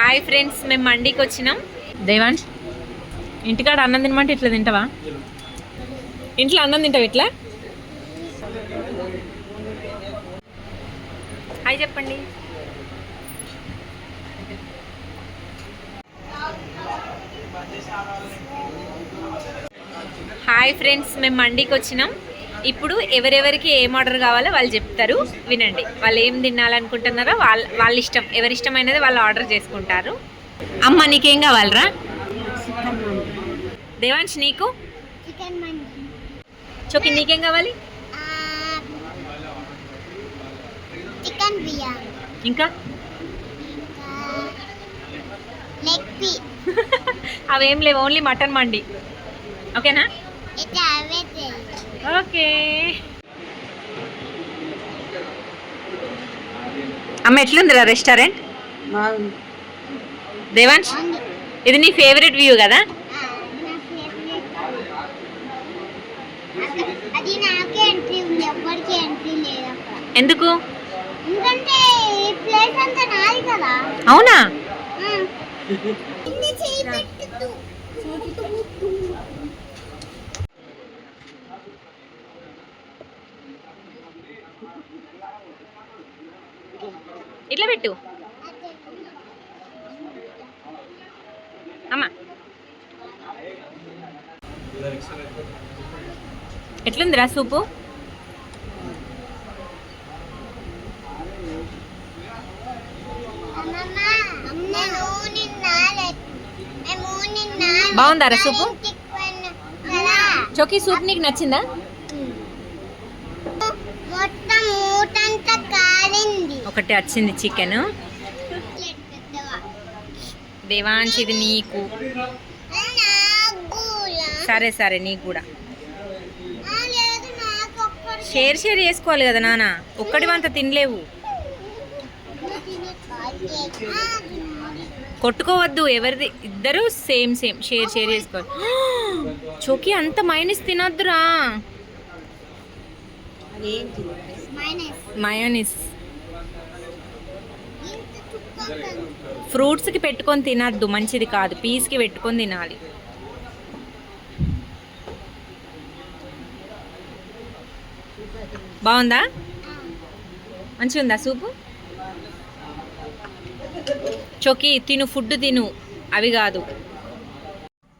Hi friends, మేము మండీకి వచ్చినాం. దేవాంశ్, ఇంటికాడ అన్నం తినమంటే ఇట్లా తింటావా? ఇంట్లో అన్నం తింటావు ఇట్లా? హాయ్ చెప్పండి. హాయ్ ఫ్రెండ్స్, మేము మండీకి వచ్చినాం. ఇప్పుడు ఎవరెవరికి ఏం ఆర్డర్ కావాలో వాళ్ళు చెప్తారు, వినండి. వాళ్ళు ఏం తినాలనుకుంటున్నారో వాళ్ళ ఇష్టం, ఎవరి ఇష్టమైనది వాళ్ళు ఆర్డర్ చేసుకుంటారు. అమ్మ, నీకేం కావాలరా? దేవాంశ్, నీకు? చోకి, నీకేం కావాలి? ఇంకా అవేం లేవు, ఓన్లీ మటన్ మండి. ఓకేనా? ఓకే. అమ్మ, ఎట్లుందిరా రెస్టారెంట్? దేవాంశ్, ఇది నీ ఫేవరెట్ వ్యూ కదా? ఎందుకు? అవునా? ఇట్లా పెట్టు అమ్మా. ఎట్లుందిరా సూపు? బాగుందారా సూపు? చోకి, సూప్ నీకు నచ్చిందా? ఒకటి వచ్చింది చికెన్. దేవాంశ్, ఇది నీకు. సరే సరే, నీకు కూడా. షేర్ చేసుకోవాలి కదా నాన్న, ఒక్కడివంత తినలేవు. కొట్టుకోవద్దు, ఎవరిది ఇద్దరు సేమ్ సేమ్ షేర్ చేసుకోవాలి. చోకి, అంత మైనస్ తినద్దురా. మయోనీస్ ఫ్రూట్స్కి పెట్టుకొని తినద్దు, మంచిది కాదు. పీస్కి పెట్టుకొని తినాలి. బాగుందా? మంచిగా ఉందా సూపు? చోకి, తిను, ఫుడ్ తిను, అవి కాదు.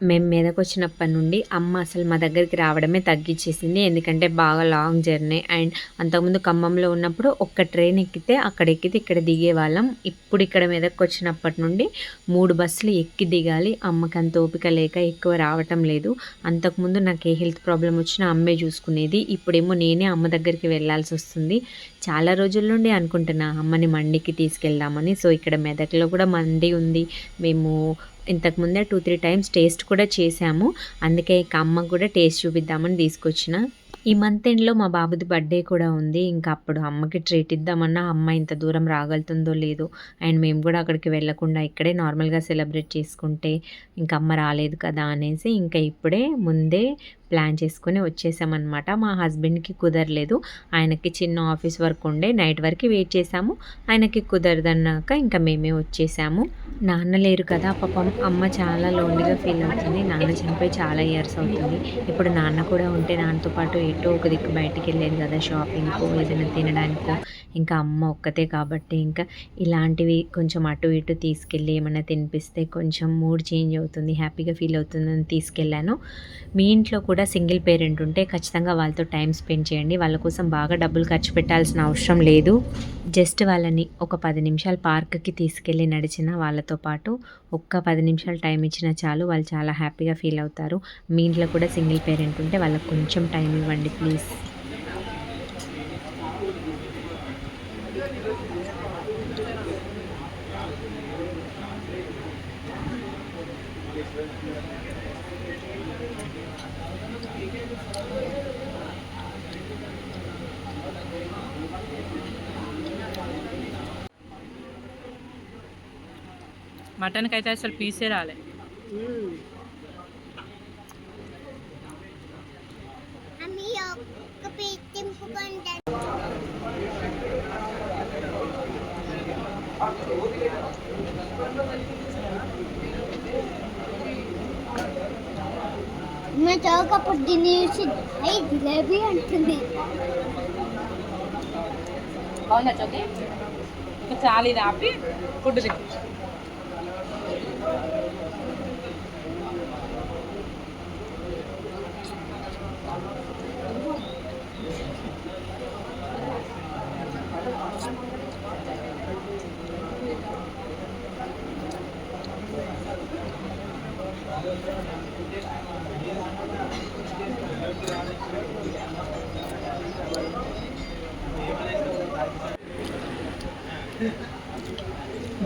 మేము మీదకి వచ్చినప్పటి నుండి అమ్మ అసలు మా దగ్గరికి రావడమే తగ్గించేసింది. ఎందుకంటే బాగా లాంగ్ జర్నీ. అండ్ అంతకుముందు ఖమ్మంలో ఉన్నప్పుడు ఒక్క ట్రైన్ ఎక్కితే అక్కడ ఎక్కితే ఇక్కడ దిగేవాళ్ళం. ఇప్పుడు ఇక్కడ మీదకి వచ్చినప్పటి నుండి 3 బస్సులు ఎక్కి దిగాలి. అమ్మకి అంత ఓపిక లేక ఎక్కువ రావటం లేదు. అంతకుముందు నాకు ఏ హెల్త్ ప్రాబ్లం వచ్చినా అమ్మే చూసుకునేది. ఇప్పుడేమో నేనే అమ్మ దగ్గరికి వెళ్ళాల్సి వస్తుంది. చాలా రోజుల నుండి అనుకుంటున్నా అమ్మని మండికి తీసుకెళ్దామని. సో ఇక్కడ మెదక్లో కూడా మండి ఉంది. మేము ఇంతకుముందే 2-3 టైమ్స్ టేస్ట్ కూడా చేసాము. అందుకే ఇక అమ్మకు కూడా టేస్ట్ చూపిద్దామని తీసుకొచ్చిన. ఈ మంత్ ఎండ్లో మా బాబుది బర్త్డే కూడా ఉంది. ఇంకా అప్పుడు అమ్మకి ట్రీట్ ఇద్దామన్నా అమ్మ ఇంత దూరం రాగలుగుతుందో లేదో. అండ్ మేము కూడా అక్కడికి వెళ్ళకుండా ఇక్కడే నార్మల్గా సెలబ్రేట్ చేసుకుంటే ఇంకా అమ్మ రాలేదు కదా అనేసి ఇంకా ఇప్పుడే ముందే ప్లాన్ చేసుకుని వచ్చేసామన్నమాట. మా హస్బెండ్కి కుదరలేదు, ఆయనకి చిన్న ఆఫీస్ వర్క్ ఉండే, నైట్ వరకు వెయిట్ చేసాము. ఆయనకి కుదరదన్నాక ఇంకా మేమే వచ్చేసాము. నాన్న లేరు కదా పాపం, అమ్మ చాలా లోన్లీగా ఫీల్ అవుతుంది. నాన్న చనిపోయి చాలా ఇయర్స్ అవుతుంది. ఇప్పుడు నాన్న కూడా ఉంటే నాన్నతో పాటు ఎటో ఒక దిక్కు బయటికి వెళ్ళేది కదా, షాపింగ్కో ఏదైనా తినడానికో. ఇంకా అమ్మ ఒక్కతే కాబట్టి ఇంకా ఇలాంటివి కొంచెం అటు ఇటు తీసుకెళ్ళి ఏమైనా తినిపిస్తే కొంచెం మూడ్ చేంజ్ అవుతుంది, హ్యాపీగా ఫీల్ అవుతుందని తీసుకెళ్ళాను. మీ ఇంట్లో కూడా సింగిల్ పేరెంట్ ఉంటే ఖచ్చితంగా వాళ్ళతో టైం స్పెండ్ చేయండి. వాళ్ళ కోసం బాగా డబ్బులు ఖర్చు పెట్టాల్సిన అవసరం లేదు. జస్ట్ వాళ్ళని ఒక 10 నిమిషాలు పార్క్కి తీసుకెళ్ళి నడిచిన వాళ్ళతో పాటు ఒక్క 10 నిమిషాలు టైం ఇచ్చినా చాలు, వాళ్ళు చాలా హ్యాపీగా ఫీల్ అవుతారు. మీ ఇంట్లో కూడా సింగిల్ పేరెంట్ ఉంటే వాళ్ళకి కొంచెం టైం ఇవ్వండి ప్లీజ్. మటన్కి అయితే అసలు పీసే రాలే. చౌకప్పుడు దీన్ని చూసి అయ్యి జిలేబీ అంటుంది. అవునా చోకే చాలా ఇది ఆపి ఫుడ్ తిని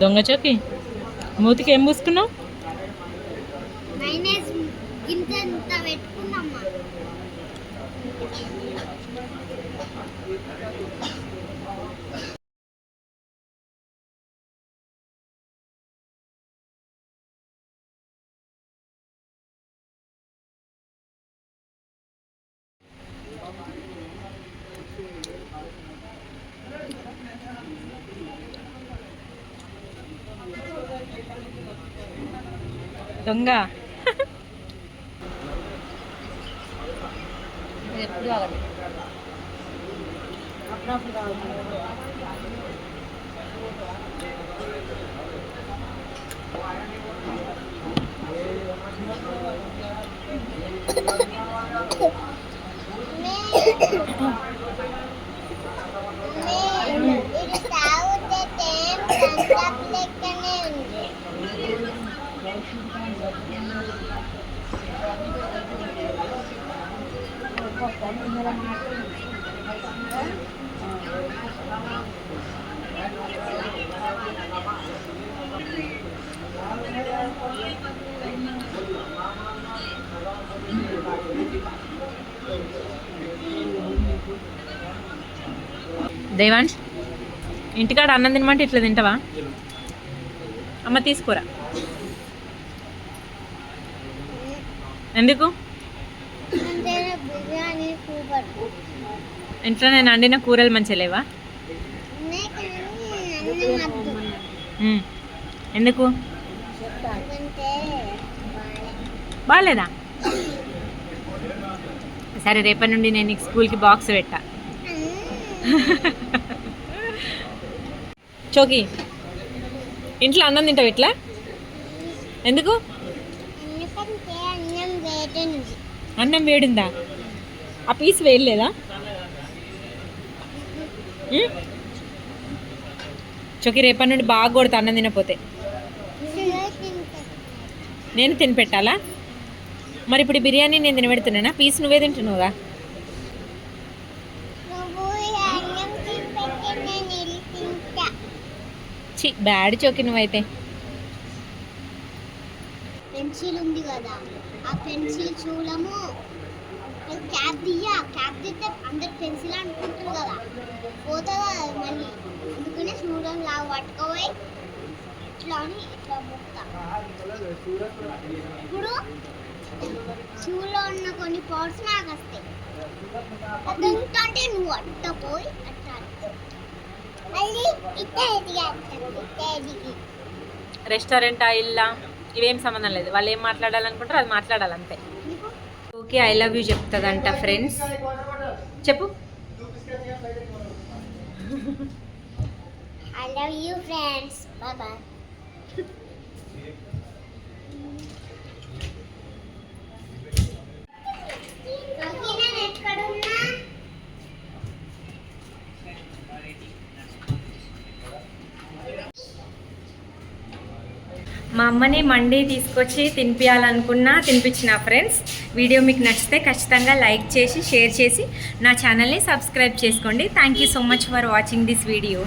దొంగ చోకి మూతికి ఏం పూసుకున్నావు? మైనస్ ఇంత పెట్టుకున్నామ్మా. దొంగ ఎప్పుడు కావాలి అప్పుడప్పుడు కావాలి. ఇది తాగితే థమ్సప్ లెక్కనే ఉంది. దేవాంశ్ ఇంటికాడ అన్నం తినమంటే ఇట్లా తింటావా? అమ్మ తీసుకోరా. ఎందుకు? బిర్యానీ సూపర్. ఇంట్లో నేను వండిన కూరలు మంచిగా లేవా? ఎందుకు బాగాలేదా? సరే రేపటి నుండి నేను నీకు స్కూల్కి బాక్స్ పెట్టా. చోకి ఇంట్లో అన్నం తింటావు ఇట్లా? ఎందుకు? అన్నం వేడిందా? ఆ పీస్ వేయలేదా? చోకి రేపటి నుండి బాగా కొడతా అన్నం తినపోతే. నేను తిని పెట్టాలా? మరి ఇప్పుడు బిర్యానీ నేను తినబెడుతున్నానా? పీస్ నువ్వే తింటున్నావుగా. చి బ్యాడ్ చోకి నువ్వైతే. పెన్సిల్ ఉంది కదా, ఆ పెన్సిల్ చూడము క్యాప్ తీస్తే అందరు పెన్సిల్ అనుకుంటారు కదా, పోతుంది కదా మళ్ళీ. అందుకనే చూడం లాగా పట్టుకోపోయి ఇట్లా అని ఇట్లా ముక్తా. ఇప్పుడు షూలో ఉన్న కొన్ని పార్ట్స్ నాకు వస్తాయి. అదంటే నువ్వు అట్ట పోయి అట్ట మళ్ళీ ఇట్ట ఎదిగి. రెస్టారెంట్ ఇల్లా ఇవేం సంబంధం లేదు. వాళ్ళు ఏం మాట్లాడాలనుకుంటారో అది మాట్లాడాలి అంతే. ఓకే ఐ లవ్ యూ చెప్తుందంట ఫ్రెండ్స్. చెప్పు. I love you friends. Bye bye. మా అమ్మని మండీ తీసుకొచ్చి తినిపించాలనుకున్నా తినిపించిన ఫ్రెండ్స్. వీడియో మీకు నచ్చితే ఖచ్చితంగా లైక్ చేసి షేర్ చేసి నా ఛానల్ని సబ్స్క్రైబ్ చేసుకోండి. Thank you so much for watching this video.